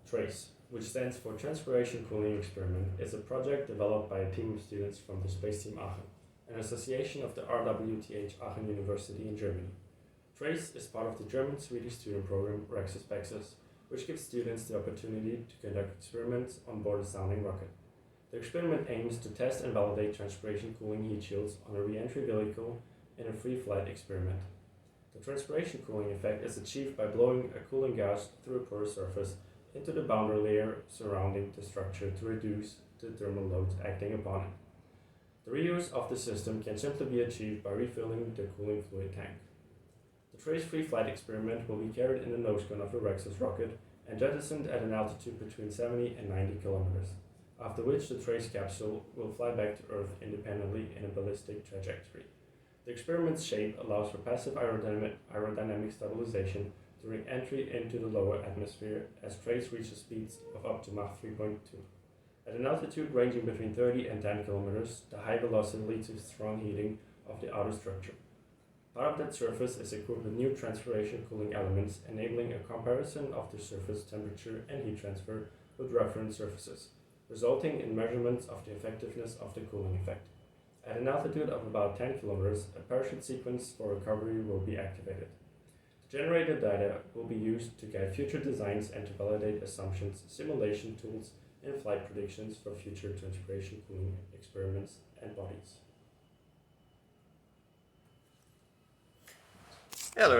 TRACE, which stands for Transpiration Cooling Experiment, is a project developed by a team of students from the Space Team Aachen, an association of the RWTH Aachen University in Germany. TRACE is part of the German-Swedish student program Rexus, which gives students the opportunity to conduct experiments on board a sounding rocket. The experiment aims to test and validate transpiration cooling heat shields on a re-entry vehicle in a free flight experiment. The transpiration cooling effect is achieved by blowing a cooling gas through a porous surface into the boundary layer surrounding the structure to reduce the thermal loads acting upon it. The reuse of the system can simply be achieved by refilling the cooling fluid tank. The TRACE free flight experiment will be carried in the nose cone of the Rexus rocket and jettisoned at an altitude between 70 and 90 kilometers, after which the TRACE capsule will fly back to Earth independently in a ballistic trajectory. The experiment's shape allows for passive aerodynamic stabilization during entry into the lower atmosphere as TRACE reaches speeds of up to Mach 3.2. At an altitude ranging between 30 and 10 kilometers, the high velocity leads to strong heating of the outer structure. Part of that surface is equipped with new transpiration cooling elements, enabling a comparison of the surface temperature and heat transfer with reference surfaces, resulting in measurements of the effectiveness of the cooling effect. At an altitude of about 10 kilometers, a parachute sequence for recovery will be activated. The generated data will be used to guide future designs and to validate assumptions, simulation tools, and flight predictions for future transpiration cooling experiments and bodies. Hello,